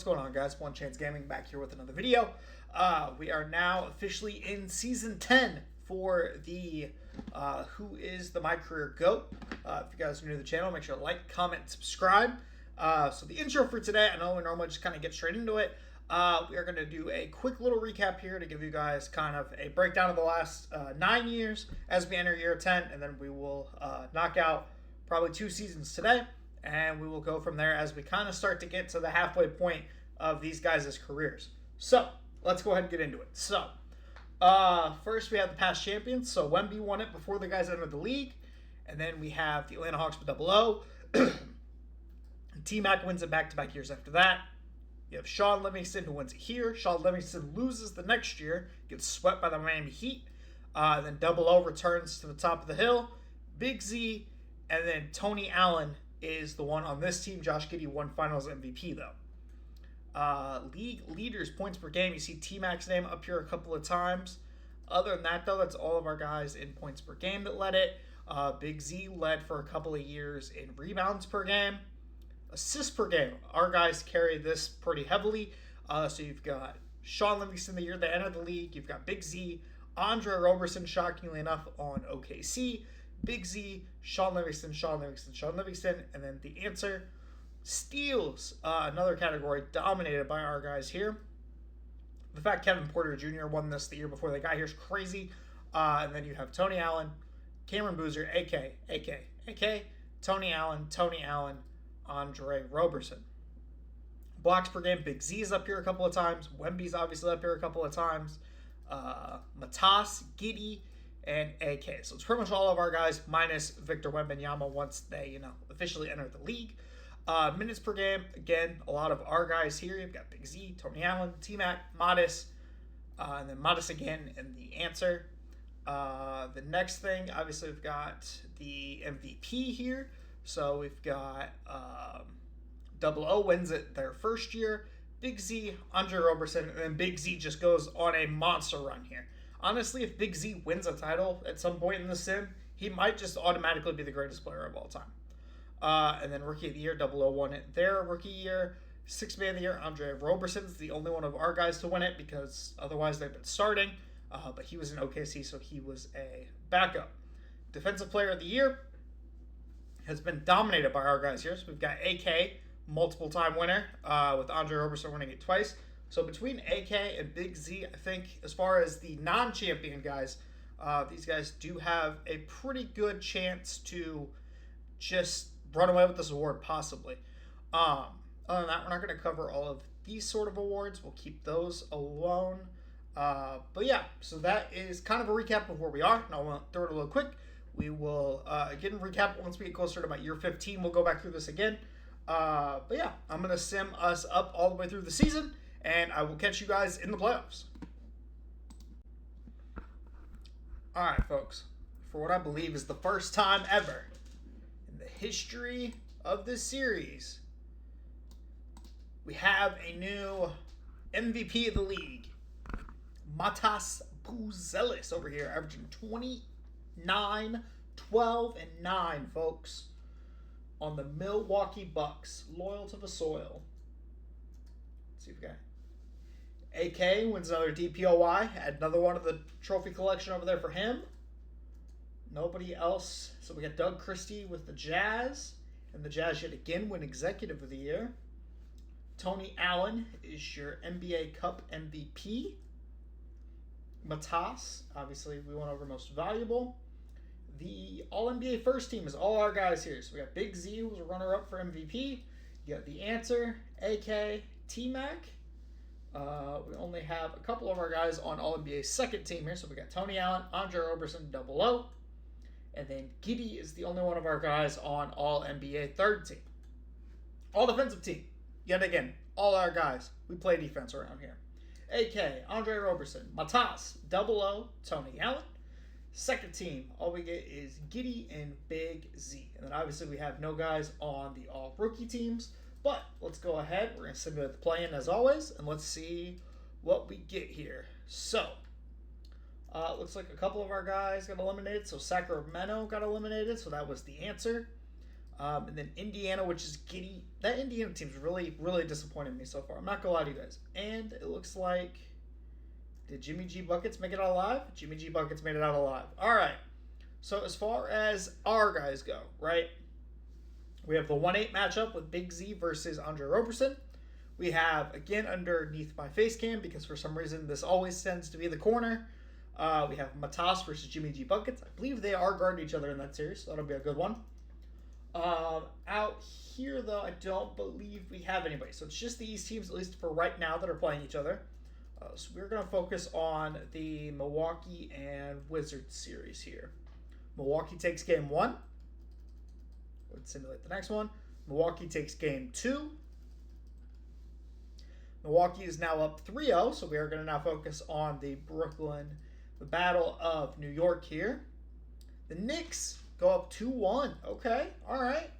going on, guys? One Chance Gaming back here with another video. We are now officially in Season 10 for the Who is the My Career GOAT. If you guys are new to the channel, make sure to like, comment, and subscribe. So the intro for today, I know we normally just kind of get straight into it. We are going to do a quick little recap here to give you guys kind of a breakdown of the last 9 years as we enter year 10, and then we will knock out probably 2 seasons today. And we will go from there as we kind of start to get to the halfway point of these guys' careers. So, let's go ahead and get into it. So, first we have the past champions. So, Wemby won it before the guys entered the league. And then we have the Atlanta Hawks with 0-0. T-Mac wins it back-to-back years after that. You have Sean Livingston who wins it here. Sean Livingston loses the next year, gets swept by the Miami Heat. Then 0-0 returns to the top of the hill. Big Z, and then Tony Allen is the one on this team. Josh Giddey won Finals MVP, though. League leaders, points per game. You see T-Mac's name up here a couple of times. Other than that, though, that's all of our guys in points per game that led it. Big Z led for a couple of years in rebounds per game. Assists per game. Our guys carry this pretty heavily. So you've got Sean Livingston the year they entered the league. You've got Big Z, Andre Roberson, shockingly enough, on OKC. Big Z, Sean Livingston, and then the answer, steals, another category dominated by our guys here. The fact Kevin Porter Jr. won this the year before they got here is crazy. And then you have Tony Allen, Cameron Boozer, AK, Tony Allen, Andre Roberson. Blocks per game, Big Z's up here a couple of times. Wemby's obviously up here a couple of times. Matas, Giddey, and AK. So it's pretty much all of our guys minus Victor Wembanyama once they, officially enter the league. Minutes per game, again, a lot of our guys here. You've got Big Z, Tony Allen, T-Mac, Modest, and then Modest again in the answer. The next thing, obviously, we've got the MVP here. So we've got 0-0 wins it their first year. Big Z, Andre Roberson, and then Big Z just goes on a monster run here. Honestly, if Big Z wins a title at some point in the sim, he might just automatically be the greatest player of all time. And then Rookie of the Year, 0-0 won it their rookie year. Sixth Man of the Year, Andre Roberson's the only one of our guys to win it because otherwise they've been starting. But he was in OKC, so he was a backup. Defensive Player of the Year has been dominated by our guys here. So we've got AK, multiple-time winner, with Andre Roberson winning it twice. So between AK and Big Z, I think as far as the non-champion guys, these guys do have a pretty good chance to just run away with this award, possibly. Other than that, we're not going to cover all of these sort of awards. We'll keep those alone. But yeah, so that is kind of a recap of where we are. Now, I'll throw it a little quick. We will, again, recap once we get closer to about year 15. We'll go back through this again. But yeah, I'm going to sim us up all the way through the season. And I will catch you guys in the playoffs. All right, folks. For what I believe is the first time ever in the history of this series, we have a new MVP of the league. Matas Buzelis over here, averaging 29, 12, and 9, folks, on the Milwaukee Bucks. Loyal to the soil. Let's see if we got AK wins another DPOY. Add another one of the trophy collection over there for him. Nobody else. So we got Doug Christie with the Jazz. And the Jazz yet again win Executive of the Year. Tony Allen is your NBA Cup MVP. Matas, obviously we went over most valuable. The All-NBA First Team is all our guys here. So we got Big Z, who was a runner-up for MVP. You got the answer, AK, T-Mac. We only have a couple of our guys on All-NBA second team here. So we got Tony Allen, Andre Roberson, 0-0. And then Giddey is the only one of our guys on All-NBA third team. All-defensive team. Yet again, all our guys. We play defense around here. AK, Andre Roberson, Matas, 0-0, Tony Allen. Second team, all we get is Giddey and Big Z. And then obviously we have no guys on the all-rookie teams. But let's go ahead. We're going to simulate the play-in as always. And let's see what we get here. So, looks like a couple of our guys got eliminated. So Sacramento got eliminated. So that was the answer. And then Indiana, which is giddy. That Indiana team's really, really disappointed me so far. I'm not going to lie to you guys. And it looks like... Did Jimmy G Buckets make it out alive? Jimmy G Buckets made it out alive. All right. So as far as our guys go, right? We have the 1-8 matchup with Big Z versus Andre Roberson. We have, again, underneath my face cam, because for some reason this always tends to be the corner. We have Matas versus Jimmy G Buckets. I believe they are guarding each other in that series, so that'll be a good one. Out here, though, I don't believe we have anybody. So it's just these teams, at least for right now, that are playing each other. So we're going to focus on the Milwaukee and Wizards series here. Milwaukee takes game 1. Let's simulate the next one. Milwaukee takes game 2. Milwaukee is now up 3-0, so we are going to now focus on the Battle of New York here. The Knicks go up 2-1. Okay, all right.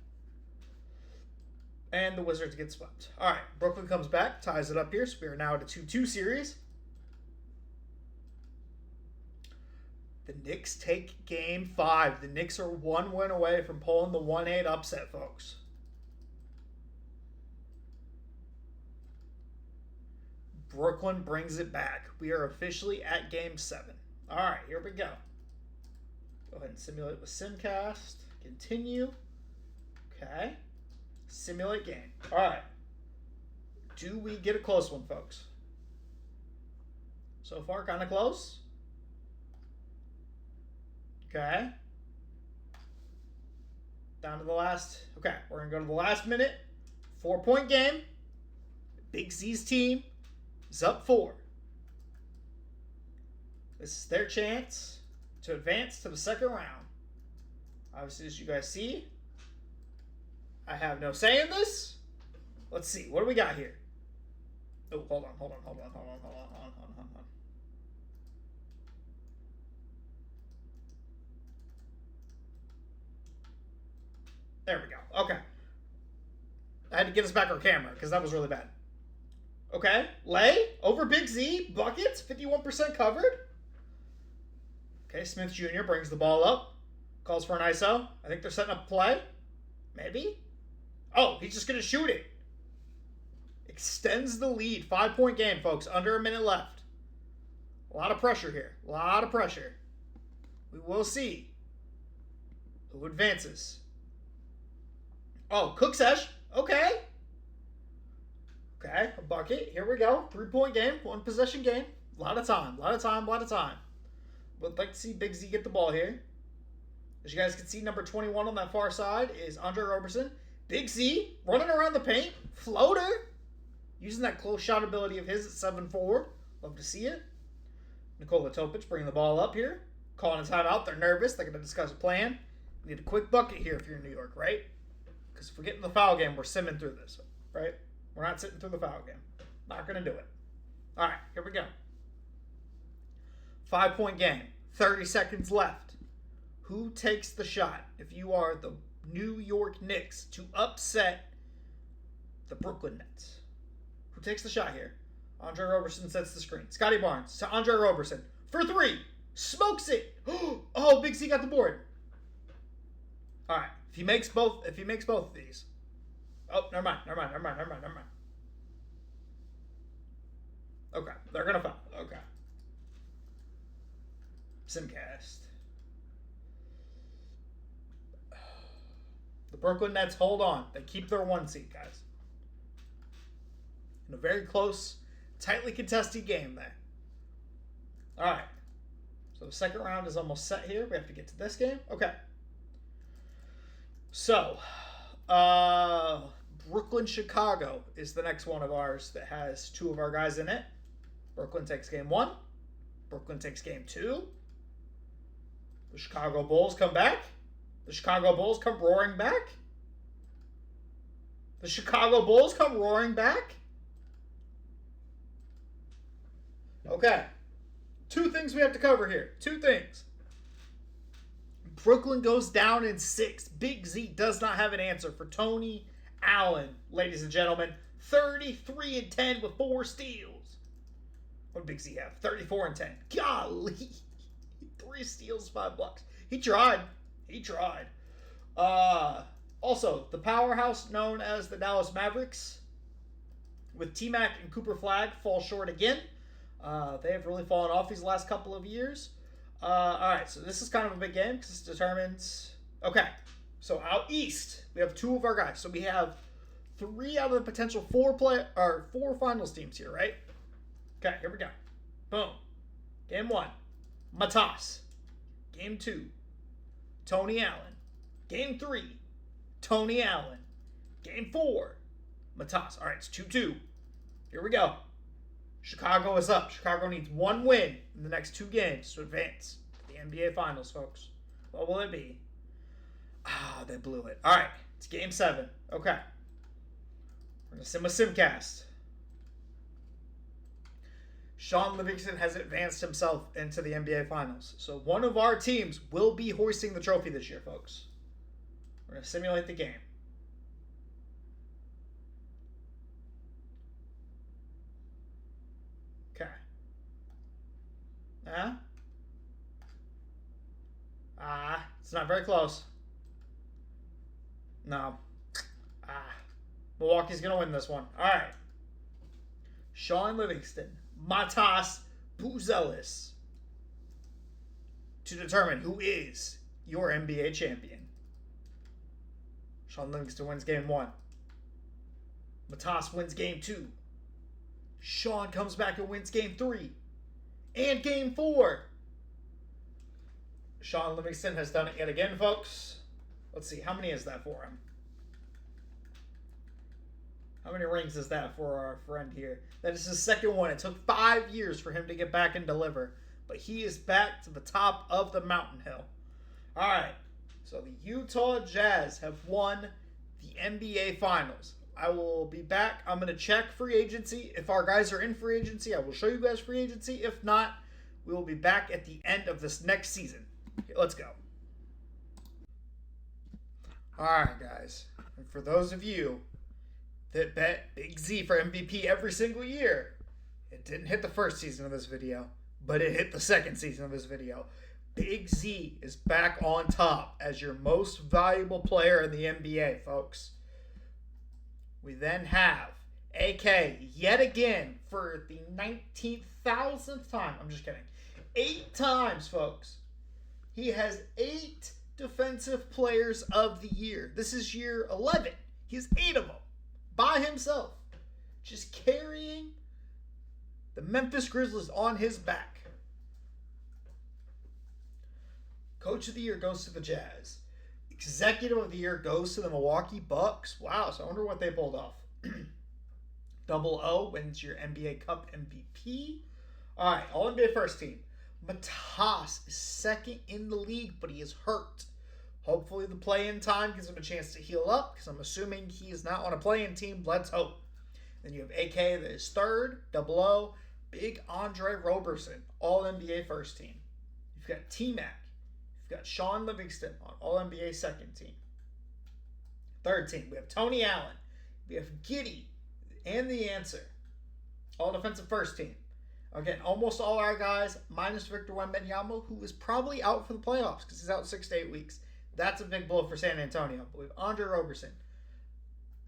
And the Wizards get swept. All right, Brooklyn comes back, ties it up here, so we are now at a 2-2 series. The Knicks take game 5. The Knicks are 1 win away from pulling the 1-8 upset, folks. Brooklyn brings it back. We are officially at game 7. All right, here we go. Go ahead and simulate with Simcast. Continue. Okay. Simulate game. All right. Do we get a close one, folks? So far, kind of close. Okay. Down to the last. Okay, we're going to go to the last minute. 4-point game. Big Z's team is up 4. This is their chance to advance to the second round. Obviously, as you guys see, I have no say in this. Let's see. What do we got here? Oh, hold on. There we go. Okay. I had to get us back our camera because that was really bad. Okay. Lay over Big Z. Buckets. 51% covered. Okay. Smith Jr. brings the ball up. Calls for an ISO. I think they're setting up a play. Maybe. Oh, he's just going to shoot it. Extends the lead. 5-point game, folks. Under a minute left. A lot of pressure here. A lot of pressure. We will see who advances. Oh, Cook Sesh. Okay. Okay, a bucket. Here we go. 3-point game. 1-possession game. A lot of time. Would like to see Big Z get the ball here. As you guys can see, number 21 on that far side is Andre Roberson. Big Z running around the paint. Floater. Using that close shot ability of his at 7'4". Love to see it. Nikola Topic bringing the ball up here. Calling a timeout. They're nervous. They're going to discuss a plan. We need a quick bucket here if you're in New York, right? Because if we're getting the foul game, we're simming through this, right? We're not sitting through the foul game. Not going to do it. All right, here we go. 5-point game. 30 seconds left. Who takes the shot if you are the New York Knicks to upset the Brooklyn Nets? Who takes the shot here? Andre Roberson sets the screen. Scotty Barnes to Andre Roberson for 3. Smokes it. Oh, Big C got the board. All right. If he makes both of these. Oh, never mind. Okay, they're going to foul. Okay. Simcast. The Brooklyn Nets hold on. They keep their 1 seed, guys. In a very close, tightly contested game there. All right. So the second round is almost set here. We have to get to this game. Okay. So, Brooklyn, Chicago is the next one of ours that has 2 of our guys in it. Brooklyn takes game 1. Brooklyn takes game 2. The Chicago Bulls come back. The Chicago Bulls come roaring back. The Chicago Bulls come roaring back. Okay. 2 things we have to cover here. 2 things. Brooklyn goes down in 6. Big Z does not have an answer for Tony Allen, ladies and gentlemen. 33-10 with 4 steals. What did Big Z have? 34-10. Golly. 3 steals, 5 blocks. He tried. Also, the powerhouse known as the Dallas Mavericks, with T-Mac and Cooper Flag, fall short again. They have really fallen off these last couple of years. All right, so this is kind of a big game because this determines. Okay, so out east we have two of our guys. So we have three out of the potential four finals teams here, right? Okay, here we go. Boom. Game 1, Matas. Game 2, Tony Allen. Game 3, Tony Allen. Game 4, Matas. All right, it's 2-2. Here we go. Chicago is up. Chicago needs one win in the next 2 games to advance to the NBA Finals, folks. What will it be? They blew it. All right, it's Game 7. Okay. We're going to sim a simcast. Sean Livingston has advanced himself into the NBA Finals. So one of our teams will be hoisting the trophy this year, folks. We're going to simulate the game. Okay. It's not very close. No. Milwaukee's going to win this one. All right. Sean Livingston, Matas Buzelis, to determine who is your NBA champion. Sean Livingston wins Game 1. Matas wins Game 2. Sean comes back and wins Game 3. And Game 4. Sean Livingston has done it yet again, folks. Let's see, how many is that for him? How many rings is that for our friend here? That is his second one. It took 5 years for him to get back and deliver. But he is back to the top of the mountain hill. All right. So the Utah Jazz have won the NBA Finals. I will be back. I'm going to check free agency. If our guys are in free agency, I will show you guys free agency. If not, we will be back at the end of this next season. Okay, let's go. All right, guys. And for those of you that bet Big Z for MVP every single year, it didn't hit the first season of this video, but it hit the second season of this video. Big Z is back on top as your most valuable player in the NBA, folks. We then have AK yet again for the 19,000th time. I'm just kidding. 8 times, folks. He has 8 Defensive Players of the Year. This is year 11. He has 8 of them by himself, just carrying the Memphis Grizzlies on his back. Coach of the Year goes to the Jazz. Executive of the Year goes to the Milwaukee Bucks. Wow, so I wonder what they pulled off. Double O wins your NBA Cup MVP. All right, All-NBA First Team. Matas is second in the league, but he is hurt. Hopefully the play-in time gives him a chance to heal up, because I'm assuming he is not on a play-in team. Let's hope. Then you have AK that is third. Double O. Big Andre Roberson, All-NBA First Team. You've got T-Mac. You've got Sean Livingston on All-NBA Second Team. Third team, we have Tony Allen. We have Giddey and the Answer. All-Defensive First Team. Again, almost all our guys, minus Victor Wembanyama, who is probably out for the playoffs because he's out 6 to 8 weeks. That's a big blow for San Antonio. But we have Andre Roberson.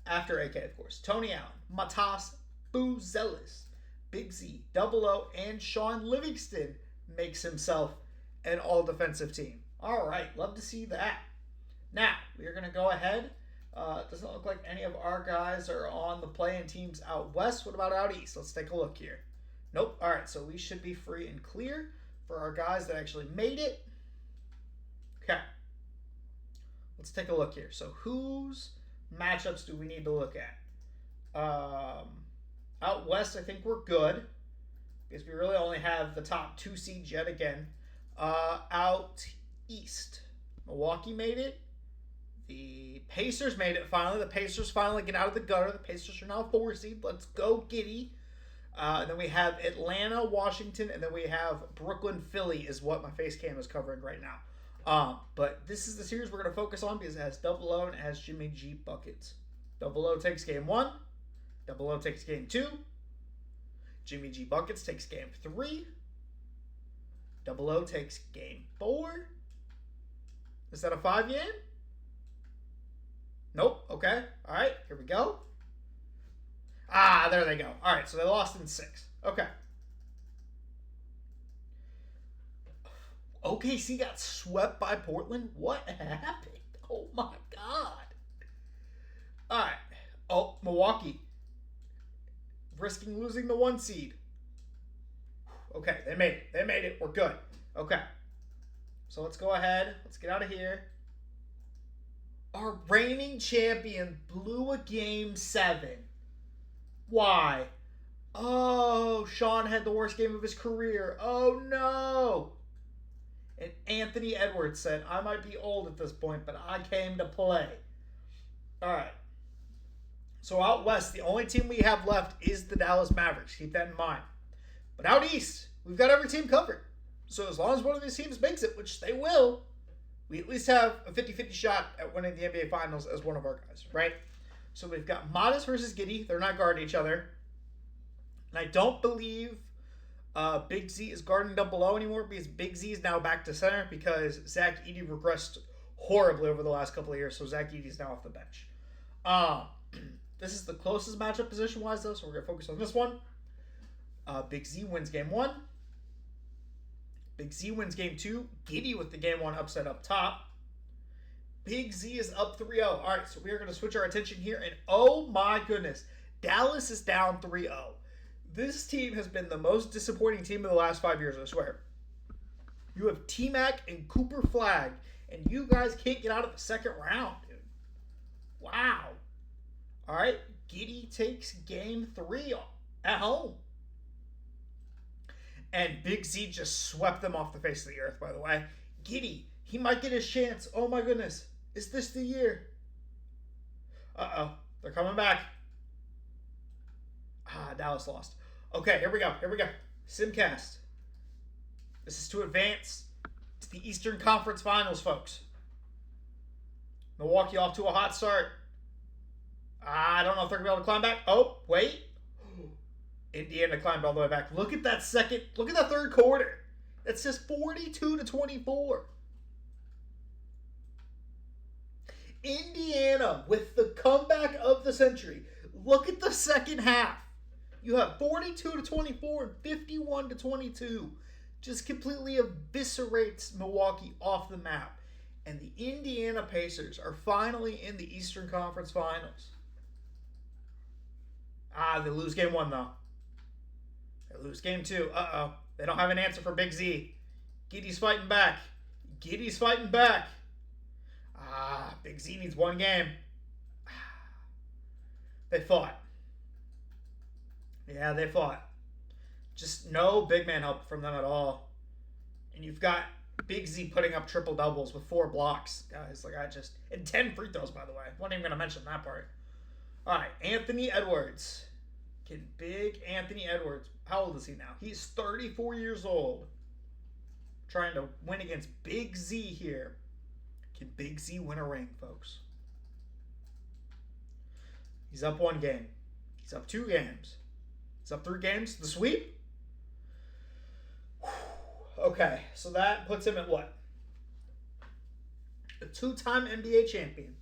After AK, of course. Tony Allen, Matas Buzelis, Big Z, Double O, and Sean Livingston makes himself an all-defensive team. All right, love to see that. Now, we are going to go ahead. Doesn't look like any of our guys are on the play-in teams out west. What about out east? Let's take a look here. Nope. All right, so we should be free and clear for our guys that actually made it. Okay. Let's take a look here. So whose matchups do we need to look at? Out west, I think we're good, because we really only have the top 2 seeds yet again. Out east, Milwaukee made it. The Pacers made it finally. The Pacers finally get out of the gutter. The Pacers are now 4 seed. Let's go, Giddey. And then we have Atlanta, Washington, and then we have Brooklyn, Philly is what my face cam is covering right now. But this is the series we're going to focus on because it has Double O and it has Jimmy G buckets. Double O takes game 1. Double O takes game 2. Jimmy G buckets takes game 3. Double O takes game 4. Is that a 5 game? Nope. Okay. All right. Here we go. Ah, there they go. All right. So they lost in 6. Okay. OKC got swept by Portland. What happened? Oh my God. All right. Oh, Milwaukee risking losing the 1 seed. Okay, they made it. They made it. We're good. Okay. So let's go ahead. Let's get out of here. Our reigning champion blew a game 7. Why? Oh, Sean had the worst game of his career. Oh, no. And Anthony Edwards said, I might be old at this point, but I came to play. All right. So out west, the only team we have left is the Dallas Mavericks. Keep that in mind. But out east, we've got every team covered. So as long as one of these teams makes it, which they will, we at least have a 50-50 shot at winning the NBA Finals as one of our guys, right? So we've got Modest versus Giddey. They're not guarding each other. And I don't believe Big Z is guarding down below anymore because Big Z is now back to center because Zach Edey regressed horribly over the last couple of years. So Zach Edey is now off the bench. This is the closest matchup position-wise, though, so we're going to focus on this one. Big Z wins game 1. Big Z wins game 2. Giddey with the game 1 upset up top. Big Z is up 3-0. All right, so we are going to switch our attention here, and oh my goodness, Dallas is down 3-0. This team has been the most disappointing team in the last 5 years, I swear. You have T-Mac and Cooper flagged, and you guys can't get out of the second round, dude. Wow. All right, Giddey takes game 3 at home. And Big Z just swept them off the face of the earth, by the way. Giddey, he might get his chance. Oh my goodness. Is this the year? Uh-oh. They're coming back. Ah, Dallas lost. Okay, here we go. Here we go. Simcast. This is to advance to the Eastern Conference Finals, folks. Milwaukee off to a hot start. I don't know if they're going to be able to climb back. Oh, wait. Indiana climbed all the way back. Look at that second. Look at that third quarter. It says 42-24. Indiana with the comeback of the century. Look at the second half. You have 42-24 and 51-22. Just completely eviscerates Milwaukee off the map. And the Indiana Pacers are finally in the Eastern Conference Finals. Ah, they lose game 1, though. They lose game 2. Uh-oh. They don't have an answer for Big Z. Giddey's fighting back. Giddey's fighting back. Ah, Big Z needs 1 game. They fought. Yeah, they fought. Just no big man help from them at all. And you've got Big Z putting up triple doubles with 4 blocks, guys. And 10 free throws, by the way. Wasn't even going to mention that part. All right, Anthony Edwards. Can big Anthony Edwards, how old is he now? He's 34 years old. Trying to win against Big Z here. Can Big Z win a ring, folks? He's up 1 game. He's up 2 games. He's up 3 games. The sweep? Okay, so that puts him at what? A 2-time NBA champion.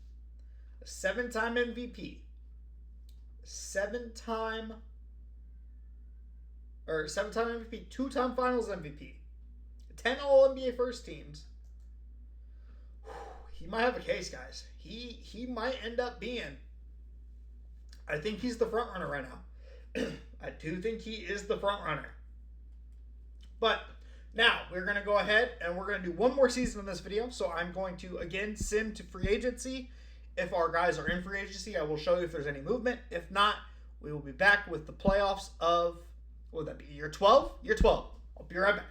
A 7-time MVP. 7-time MVP, 2-time Finals MVP, 10 All-NBA first teams. He might have a case, guys. He might end up being. I think he's the front runner right now. I do think he is the front runner. But now we're going to go ahead and we're going to do one more season in this video. So I'm going to again sim to free agency. If our guys are in free agency, I will show you if there's any movement. If not, we will be back with the playoffs of, what would that be, year 12? Year 12. I'll be right back.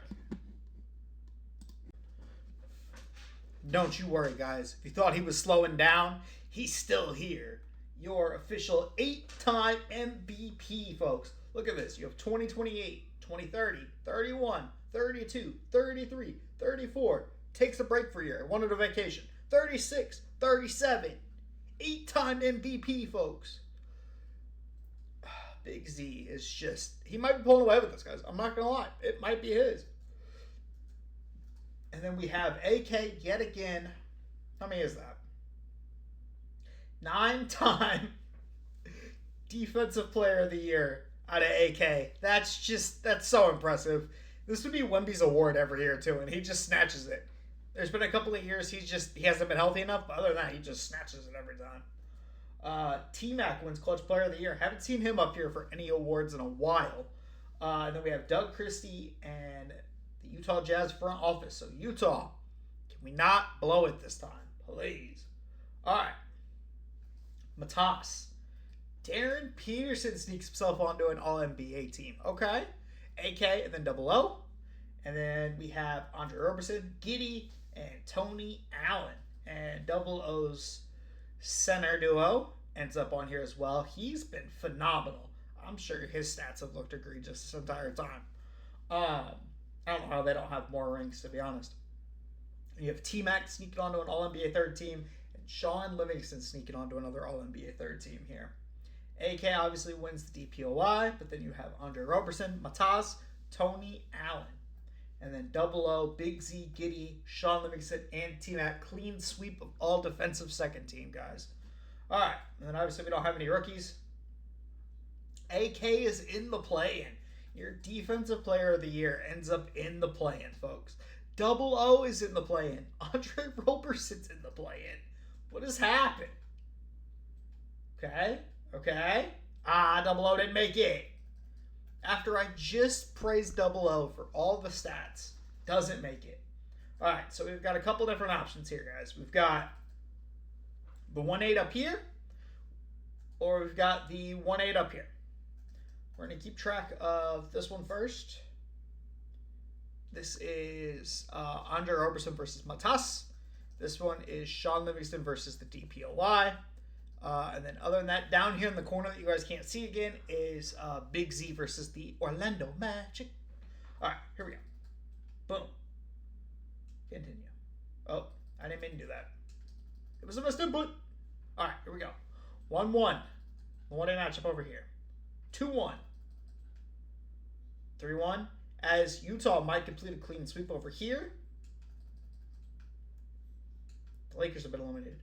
Don't you worry, guys. If you thought he was slowing down, he's still here. Your official 8-time MVP, folks. Look at this. You have 2028, 2030, 31, 32, 33, 34. Takes a break for a year. Wanted a vacation. 36, 37. 8-time MVP, folks. Big Z is just, he might be pulling away with this, guys. I'm not going to lie. It might be his. And then we have AK yet again. How many is that? 9-time Defensive Player of the Year out of AK. That's so impressive. This would be Wemby's award every year too, and he just snatches it. There's been a couple of years he hasn't been healthy enough, but other than that, he just snatches it every time. T-Mac wins Clutch Player of the Year. Haven't seen him up here for any awards in a while. And then we have Doug Christie and the Utah Jazz front office. So Utah, can we not blow it this time? Please. All right. Matas. Darren Peterson sneaks himself onto an All-NBA team. Okay. AK and then Double O. And then we have Andre Roberson, Giddey, and Tony Allen. And Double O's center duo ends up on here as well. He's been phenomenal. I'm sure his stats have looked egregious this entire time. I don't know how they don't have more rings, to be honest. You have T-Mac sneaking onto an All-NBA third team, and Sean Livingston sneaking onto another All-NBA third team here. AK obviously wins the DPOY, but then you have Andre Roberson, Matas, Tony Allen. And then Double O, Big Z, Giddey, Sean Livingston, and T-Mac. Clean sweep of all defensive second team, guys. All right, and then obviously we don't have any rookies. AK is in the play-in. Your Defensive Player of the Year ends up in the play-in, folks. Double O is in the play-in. Andre Roberson's in the play-in. What has happened? Okay. Double O didn't make it. After I just praised Double O for all the stats, doesn't make it. All right, so we've got a couple different options here, guys. We've got the 1-8 up here, or we've got the 1-8 up here. We're going to keep track of this one first. This is Andre Roberson versus Matas. This one is Sean Livingston versus the DPOY. And then other than that, down here in the corner that you guys can't see again is Big Z versus the Orlando Magic. All right, here we go. Boom. Continue. Oh, I didn't mean to do that. It was a missed input. All right, here we go. 1-1. 1-A matchup over here. 2-1. 3-1. As Utah might complete a clean sweep over here. The Lakers have been eliminated.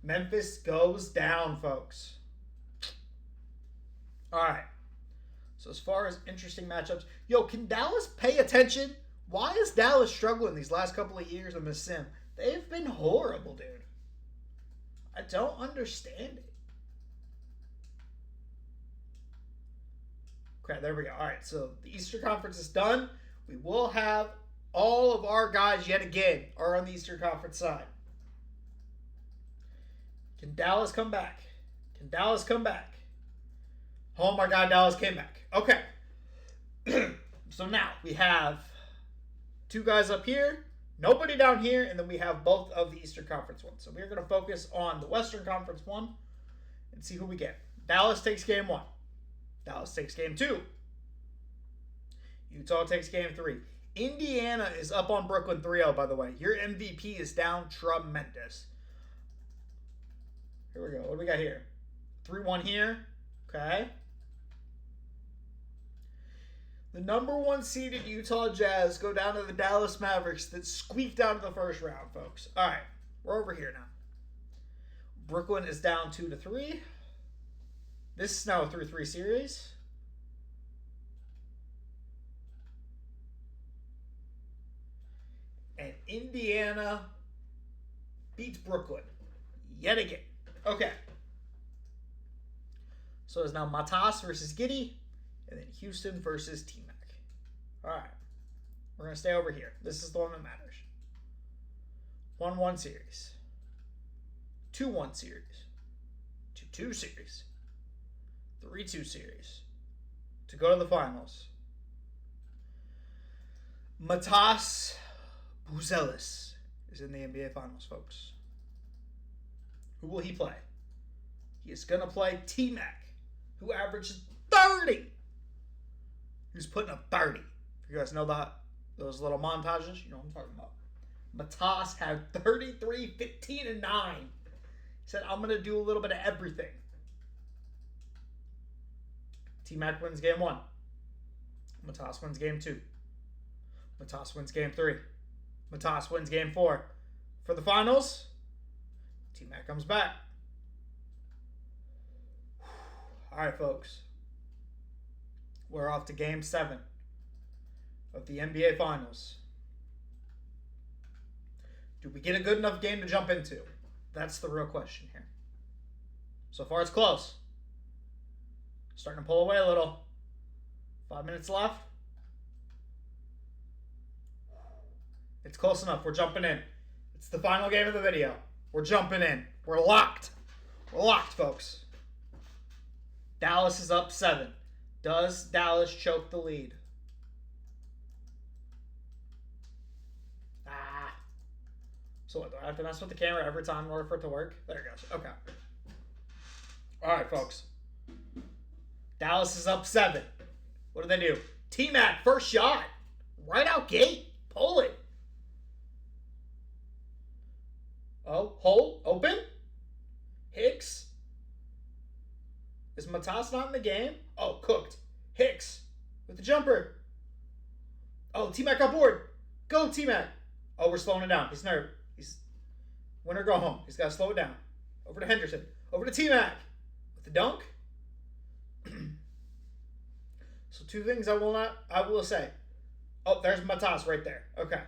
Memphis goes down, folks. All right. So as far as interesting matchups, can Dallas pay attention? Why is Dallas struggling these last couple of years of Miss Sim? They've been horrible, dude. I don't understand it. Okay, there we go. All right, so the Eastern Conference is done. We will have all of our guys yet again are on the Eastern Conference side. Can Dallas come back? Oh my God, Dallas came back. Okay. So now we have two guys up here, nobody down here, and then we have both of the Eastern Conference ones. So we're going to focus on the Western Conference one and see who we get. Dallas takes game 1. Dallas takes game 2. Utah takes game 3. Indiana is up on Brooklyn 3-0, by the way. Your MVP is down tremendous. Here we go. What do we got here? 3-1 here. Okay. The number 1 seeded Utah Jazz go down to the Dallas Mavericks that squeaked out of the first round, folks. All right. We're over here now. Brooklyn is down 2-3. This is now a 3-3 series. And Indiana beats Brooklyn yet again. Okay. So it's now Matas versus Giddey, and then Houston versus T-Mac. All right. We're going to stay over here. This is the one that matters. 1-1 series. 2-1 series. 2-2 series. 3-2 series. To go to the finals. Matas Buzelis is in the NBA Finals, folks. Who will he play? He is going to play T-Mac, who averages 30. Who's putting up 30. If you guys know those little montages, you know what I'm talking about. Matas had 33, 15, and 9. He said, I'm going to do a little bit of everything. T-Mac wins game 1. Matas wins game 2. Matas wins game 3. Matas wins game 4. For the finals, T-Mac comes back. right, folks. We're off to Game 7 of the NBA Finals. Do we get a good enough game to jump into? That's the real question here. So far, it's close. Starting to pull away a little. 5 minutes left. It's close enough. We're jumping in. It's the final game of the video. We're jumping in. We're locked. We're locked, folks. Dallas is up 7. Does Dallas choke the lead? So what, do I have to mess with the camera every time in order for it to work? There it goes. Okay. All right, folks. Dallas is up 7. What do they do? T-Mac, first shot. Right out gate. Pull it. Oh, hole, open. Hicks. Is Matas not in the game? Oh, cooked. Hicks with the jumper. Oh, T-Mac got bored. Go, T-Mac. Oh, we're slowing it down. He's nervous. He's win or go home. He's got to slow it down. Over to Henderson. Over to T-Mac with the dunk. So 2 things I will say. Oh, there's Matas right there. Okay.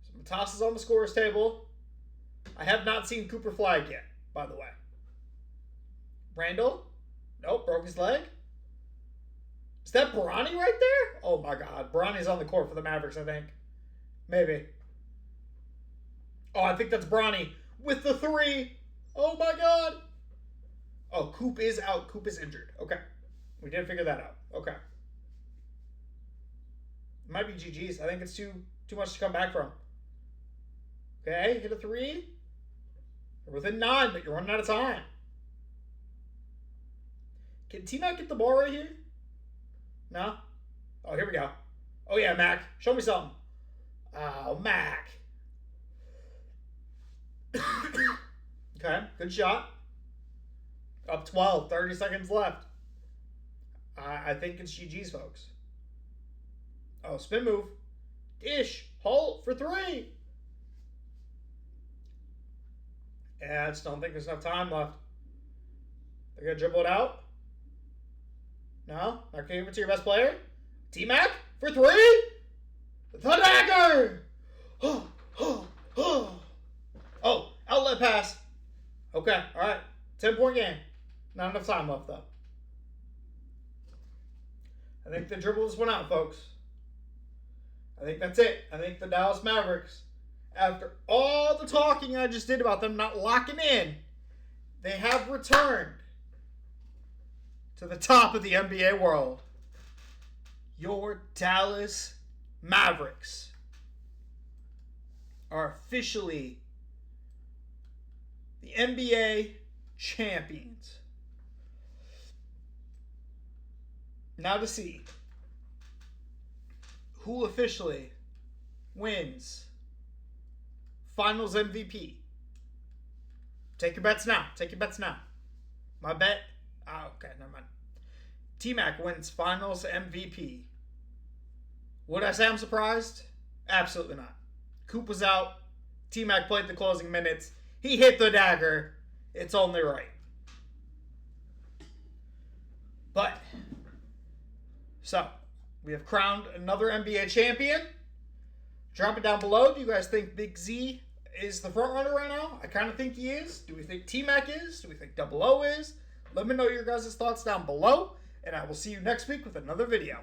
So Matas is on the scorer's table. I have not seen Cooper flag yet, by the way. Randall? Nope, broke his leg. Is that Bronny right there? Oh my God. Bronny's on the court for the Mavericks, I think. Maybe. Oh, I think that's Bronny with the 3. Oh my God. Oh, Coop is out. Coop is injured. Okay. We did figure that out. Okay. It might be GG's. I think it's too much to come back from. Okay, hit a 3. You're within 9, but you're running out of time. Can T-Mac get the ball right here? No? Oh, here we go. Oh, yeah, Mac. Show me something. Oh, Mac. Okay, good shot. Up 12, 30 seconds left. I think it's GG's, folks. Oh, spin move. Dish. Hole for 3. Yeah, I just don't think there's enough time left. They're going to dribble it out. No? Not going to give it to your best player? T-Mac for 3? The dagger! Oh, outlet pass. Okay, all right. 10-point game. Not enough time left, though. I think they dribble this one out, folks. I think that's it. I think the Dallas Mavericks, after all the talking I just did about them not locking in, they have returned to the top of the NBA world. Your Dallas Mavericks are officially the NBA champions. Now to see who officially wins Finals MVP. Take your bets now. Take your bets now. My bet. Oh, okay, never mind. T-Mac wins Finals MVP. Would I say I'm surprised? Absolutely not. Coop was out. T-Mac played the closing minutes. He hit the dagger. It's only right. But, so, we have crowned another NBA champion. Drop it down below. Do you guys think Big Z is the front runner right now? I kind of think he is. Do we think T-Mac is? Do we think Double O is? Let me know your guys' thoughts down below. And I will see you next week with another video.